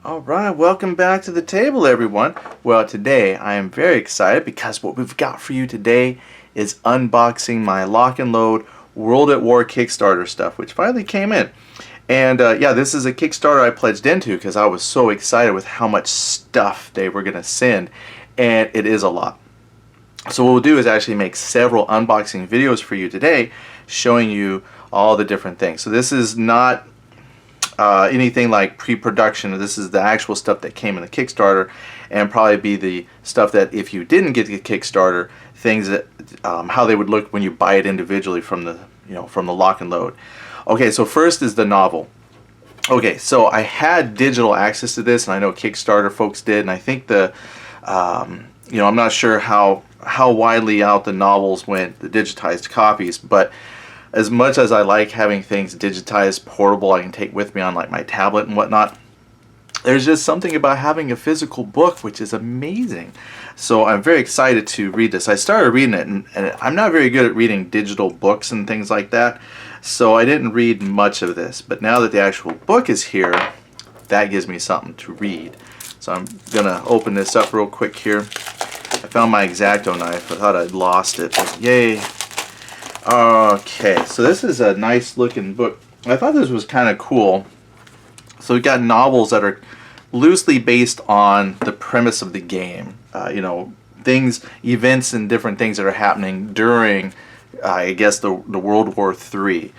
Alright, welcome back to the table, everyone. Well, today I am very excited because what we've got for you today is unboxing my lock and load World at War Kickstarter stuff, which finally came in. And yeah, this is a Kickstarter I pledged into because I was so excited with how much stuff they were going to send, and it is a lot. So what we'll do is actually make several unboxing videos for you today showing you all the different things. So this is not anything like pre-production. This is the actual stuff that came in the Kickstarter, and probably be the stuff that if you didn't get the Kickstarter, things that how they would look when you buy it individually from the from the lock and load. Okay, so first is the novel. Okay, so I had digital access to this, and I know Kickstarter folks did, and I think the I'm not sure how widely out the novels went, the digitized copies, but as much as I like having things digitized, portable, I can take with me on like my tablet and whatnot, there's just something about having a physical book which is amazing. So I'm very excited to read this. I started reading it, and I'm not very good at reading digital books and things like that, so I didn't read much of this. But now that the actual book is here, that gives me something to read. So I'm gonna open this up real quick here. I found my X-Acto knife. I thought I'd lost it, but yay. Okay, so this is a nice looking book. I thought this was kind of cool. So we've got novels that are loosely based on the premise of the game. Things, events, and different things that are happening during, I guess, the World War III.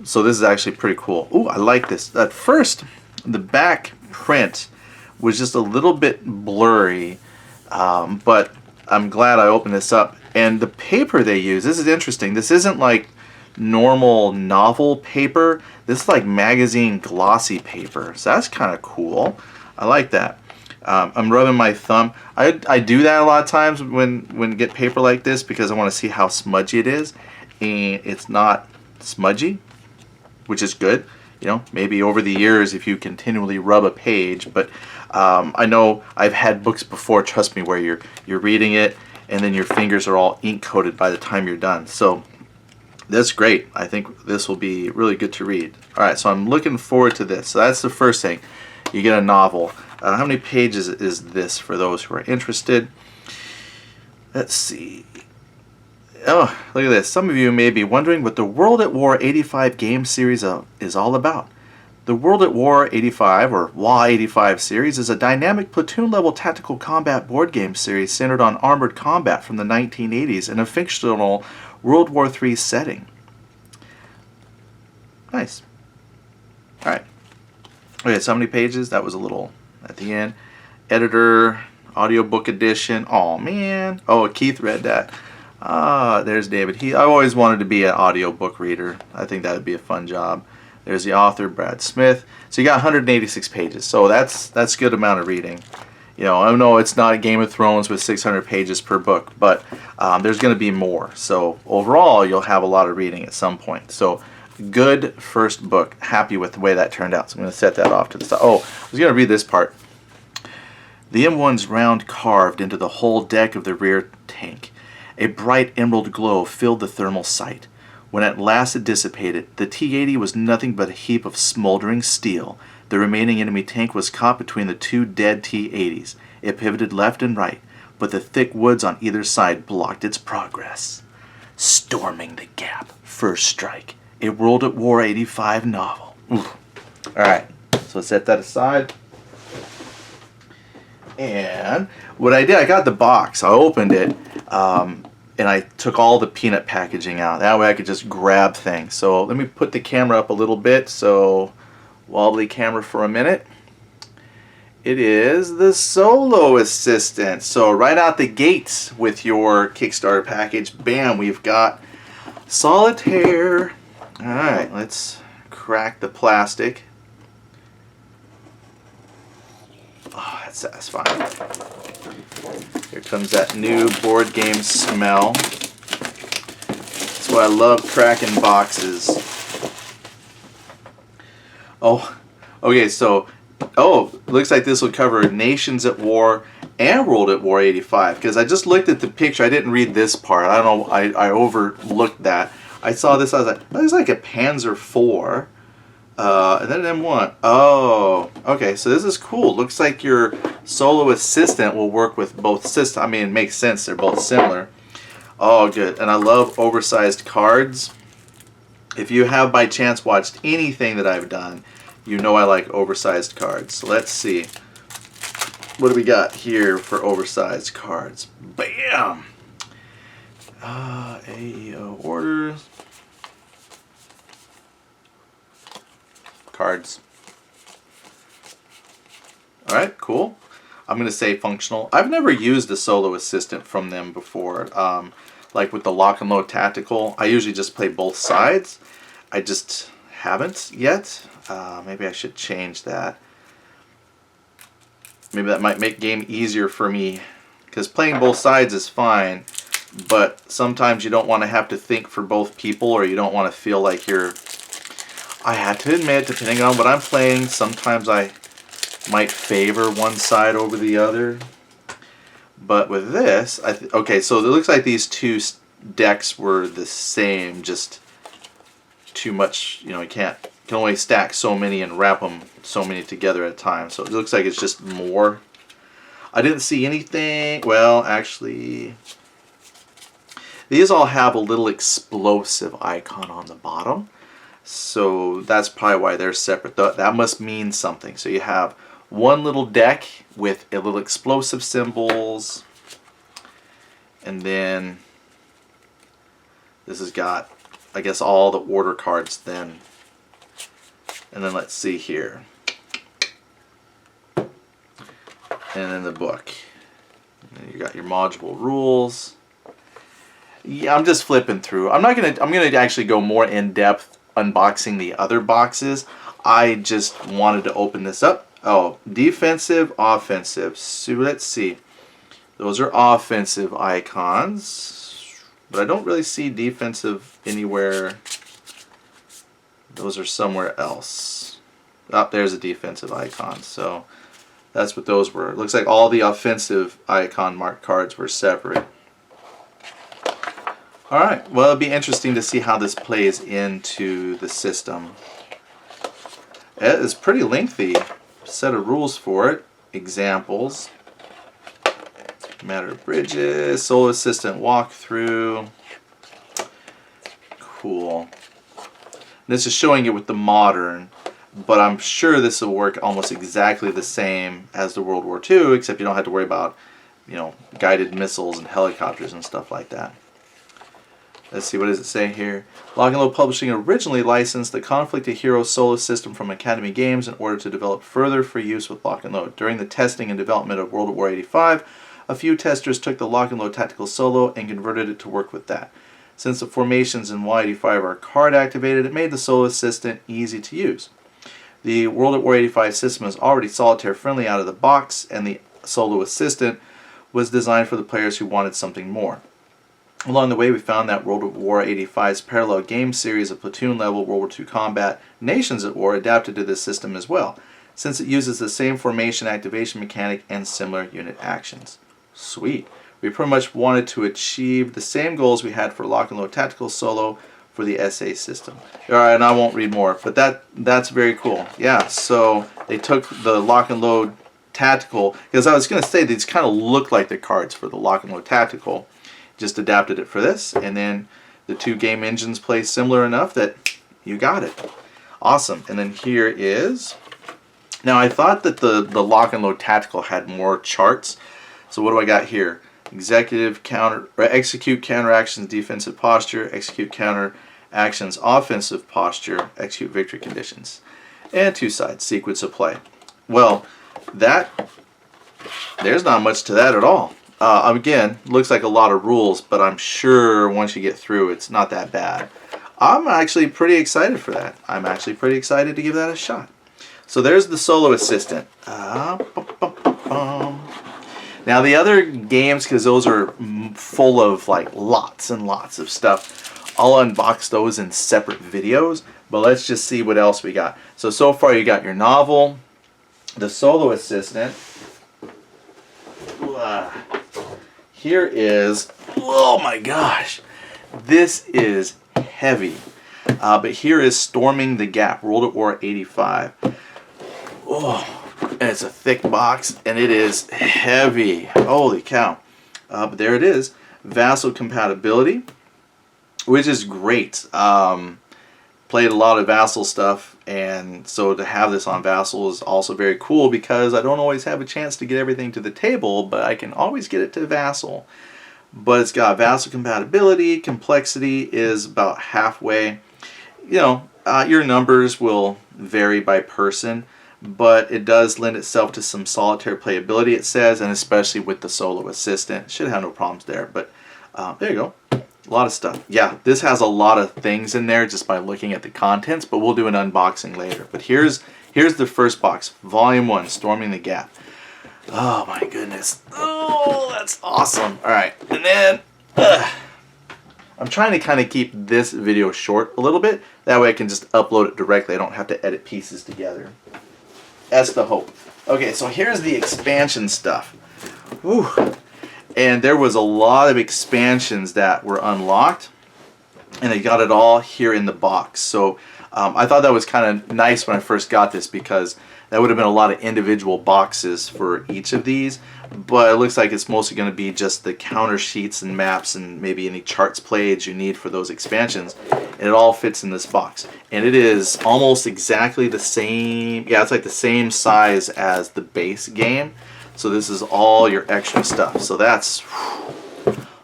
So this is actually pretty cool. Ooh, I like this. At first, the back print was just a little bit blurry, but I'm glad I opened this up. And the paper they use, this is interesting. This isn't like normal novel paper. This is like magazine glossy paper. So that's kind of cool. I like that. I'm rubbing my thumb. I do that a lot of times when get paper like this because I want to see how smudgy it is. And it's not smudgy, which is good. Maybe over the years if you continually rub a page. But I know I've had books before, trust me, where you're reading it and then your fingers are all ink coated by the time you're done. So that's great. I think this will be really good to read. Alright, so I'm looking forward to this. So that's the first thing. You get a novel. How many pages is this for those who are interested? Let's see. Oh, look at this. Some of you may be wondering what the World at War 85 game series is all about. The World at War 85, or WaW85 series, is a dynamic platoon-level tactical combat board game series centered on armored combat from the 1980s in a fictional World War III setting. Nice. Alright. Okay, so how many pages? That was a little at the end. Editor, audiobook edition. Oh, man. Oh, Keith read that. There's David. I always wanted to be an audiobook reader. I think that would be a fun job. There's the author, Brad Smith. So you got 186 pages. So that's a good amount of reading. I know it's not Game of Thrones with 600 pages per book, but there's going to be more. So overall, you'll have a lot of reading at some point. So good first book. Happy with the way that turned out. So I'm going to set that off to the side. Oh, I was going to read this part. The M1's round carved into the whole deck of the rear tank. A bright emerald glow filled the thermal sight. When at last it dissipated, the T-80 was nothing but a heap of smoldering steel. The remaining enemy tank was caught between the two dead T-80s. It pivoted left and right, but the thick woods on either side blocked its progress. Storming the Gap, First Strike, a World at War 85 novel. Alright, so let's set that aside. And what I did, I got the box. I opened it. And I took all the peanut packaging out. That way I could just grab things. So let me put the camera up a little bit. So wobbly camera for a minute. It is the Solo Assistant. So right out the gates with your Kickstarter package, bam, we've got Solitaire. Alright, let's crack the plastic. Oh, that's satisfying. Here comes that new board game smell. That's why I love cracking boxes. Oh, okay, so, looks like this will cover Nations at War and World at War 85. Because I just looked at the picture, I didn't read this part. I don't know, I overlooked that. I saw this, I was like, that looks like a Panzer IV. And then an M1. Oh, okay. So this is cool. Looks like your solo assistant will work with both systems. I mean, it makes sense. They're both similar. Oh, good. And I love oversized cards. If you have by chance watched anything that I've done, you know I like oversized cards. So let's see. What do we got here for oversized cards? Bam! AEO orders. Cards. Alright, cool. I'm going to say functional. I've never used a solo assistant from them before. Like with the lock and load tactical, I usually just play both sides. I just haven't yet. Maybe I should change that. Maybe that might make game easier for me, because playing both sides is fine, but sometimes you don't want to have to think for both people, or you don't want to feel like you're... I have to admit, depending on what I'm playing, sometimes I might favor one side over the other. But with this, okay, so it looks like these two decks were the same, just too much, you know, you can only stack so many and wrap them so many together at a time. So it looks like it's just more. I didn't see anything. Well, actually, these all have a little explosive icon on the bottom. So that's probably why they're separate. That must mean something. So you have one little deck with a little explosive symbols. And then this has got, I guess, all the order cards then. And then let's see here. And then the book. And you got your module rules. Yeah, I'm just flipping through. I'm gonna actually go more in depth unboxing the other boxes. I just wanted to open this up. Oh, defensive, offensive. So let's see. Those are offensive icons, but I don't really see defensive anywhere. Those are somewhere else. Oh, there's a defensive icon. So that's what those were. It looks like all the offensive icon marked cards were separate. Alright, well, it'll be interesting to see how this plays into the system. It is pretty lengthy set of rules for it. Examples. Matter of bridges, solo assistant walkthrough. Cool. This is showing it with the modern, but I'm sure this will work almost exactly the same as the World War II, except you don't have to worry about, you know, guided missiles and helicopters and stuff like that. Let's see, what does it say here? Lock and Load Publishing originally licensed the Conflict of Heroes solo system from Academy Games in order to develop further for use with Lock and Load. During the testing and development of World War 85, a few testers took the Lock and Load Tactical Solo and converted it to work with that. Since the formations in WaW85 are card activated, it made the Solo Assistant easy to use. The World at War 85 system is already solitaire friendly out of the box, and the Solo Assistant was designed for the players who wanted something more. Along the way, we found that World at War 85's parallel game series of platoon-level World War II combat, Nations at War, adapted to this system as well, since it uses the same formation activation mechanic and similar unit actions. Sweet. We pretty much wanted to achieve the same goals we had for Lock and Load Tactical Solo for the SA system. Alright, and I won't read more, but that's very cool. Yeah, so they took the Lock and Load Tactical, because I was going to say these kind of look like the cards for the Lock and Load Tactical, just adapted it for this, and then the two game engines play similar enough that you got it. Awesome. And then here is, now I thought that the Lock and Load Tactical had more charts, so what do I got here? Execute counter actions, defensive posture, execute counter actions, offensive posture, execute victory conditions, and two sides, sequence of play. Well, there's not much to that at all. Again, looks like a lot of rules, but I'm sure once you get through, it's not that bad. I'm actually pretty excited for that. I'm actually pretty excited to give that a shot. So there's the Solo Assistant. Now the other games, because those are full of like lots and lots of stuff, I'll unbox those in separate videos, but let's just see what else we got. So far you got your novel, the Solo Assistant. Here is, oh my gosh, this is heavy. But here is Storming the Gap, World at War 85. Oh, and it's a thick box, and it is heavy. Holy cow. But there it is. Vassal compatibility, which is great. Played a lot of Vassal stuff, and so to have this on Vassal is also very cool because I don't always have a chance to get everything to the table, but I can always get it to Vassal. But it's got Vassal compatibility. Complexity is about halfway. You know, your numbers will vary by person, but it does lend itself to some solitaire playability, it says, and especially with the solo assistant. Should have no problems there, but there you go. A lot of stuff. Yeah, this has a lot of things in there just by looking at the contents, but we'll do an unboxing later. But here's the first box, Volume 1, Storming the Gap. Oh my goodness. Oh, that's awesome. Alright, and then I'm trying to kind of keep this video short a little bit. That way I can just upload it directly. I don't have to edit pieces together. That's the hope. Okay, so here's the expansion stuff. Whew. And there was a lot of expansions that were unlocked, and they got it all here in the box. So I thought that was kind of nice when I first got this, because that would have been a lot of individual boxes for each of these, but it looks like it's mostly going to be just the counter sheets and maps and maybe any charts played you need for those expansions, and it all fits in this box. And it is almost exactly the same, yeah, it's like the same size as the base game. So this is all your extra stuff. So that's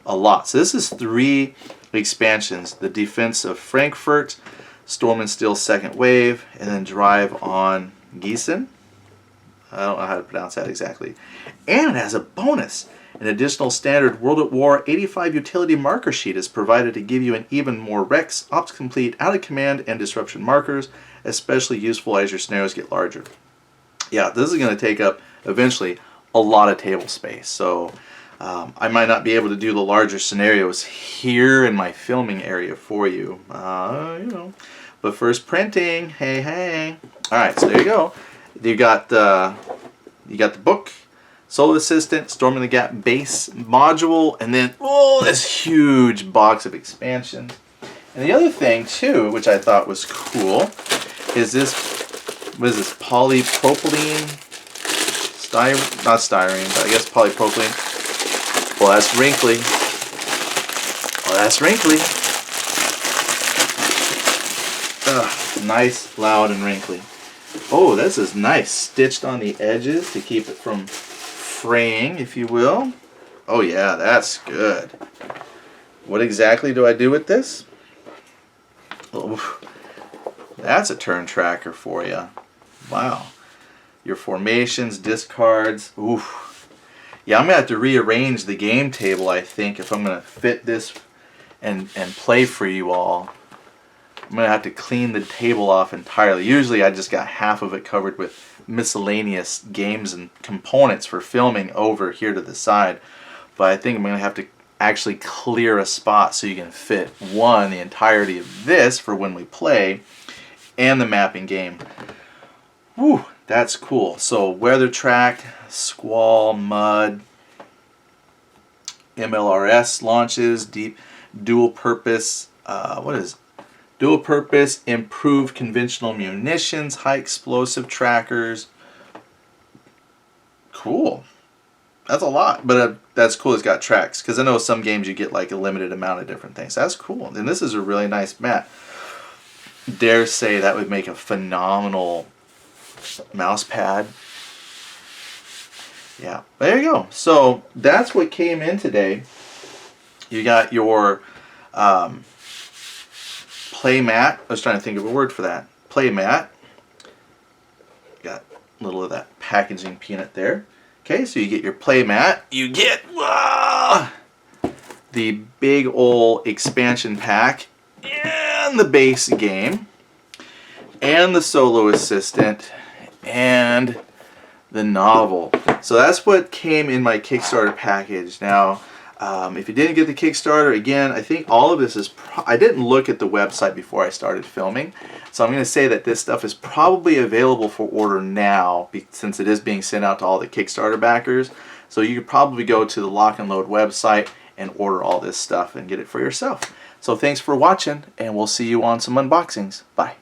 a lot. So this is 3 expansions. The Defense of Frankfurt, Storm and Steel Second Wave, and then Drive on Gießen. I don't know how to pronounce that exactly. And it has a bonus. An additional standard World at War 85 utility marker sheet is provided to give you an even more Rex, Ops Complete, Out of Command, and Disruption markers, especially useful as your scenarios get larger. Yeah, this is going to take up, eventually, a lot of table space. So I might not be able to do the larger scenarios here in my filming area for you. You know. But first printing, hey, hey. Alright, so there you go. You got the book, Solo Assistant, Storming the Gap base module, and then, oh, this huge box of expansions. And the other thing, too, which I thought was cool, is this, what is this, polypropylene, not styrene, but I guess polypropylene. Well, that's wrinkly. Well, that's wrinkly. Ugh, nice, loud, and wrinkly. Oh, this is nice. Stitched on the edges to keep it from fraying, if you will. Oh yeah, that's good. What exactly do I do with this? Oh, that's a turn tracker for you. Wow. Your formations, discards. Oof. Yeah, I'm going to have to rearrange the game table, I think, if I'm going to fit this and play for you all. I'm going to have to clean the table off entirely. Usually I just got half of it covered with miscellaneous games and components for filming over here to the side. But I think I'm going to have to actually clear a spot so you can fit, one, the entirety of this for when we play, and the mapping game. Whew, that's cool. So weather track, squall, mud, MLRS launches, deep dual purpose, what is dual purpose, improved conventional munitions, high explosive trackers. Cool. That's a lot, but that's cool. It's got tracks, because I know some games you get like a limited amount of different things. That's cool. And this is a really nice mat. Dare say that would make a phenomenal mouse pad. Yeah, there you go. So that's what came in today. You got your play mat. I was trying to think of a word for that. Play mat. Got a little of that packaging peanut there. Okay, so you get your play mat. You get the big ol' expansion pack and the base game and the solo assistant and the novel. So that's what came in my Kickstarter package. Now, if you didn't get the Kickstarter, again, I think all of this is, I didn't look at the website before I started filming, so I'm going to say that this stuff is probably available for order now, since it is being sent out to all the Kickstarter backers. So you could probably go to the Lock and Load website and order all this stuff and get it for yourself. So thanks for watching, and we'll see you on some unboxings. Bye.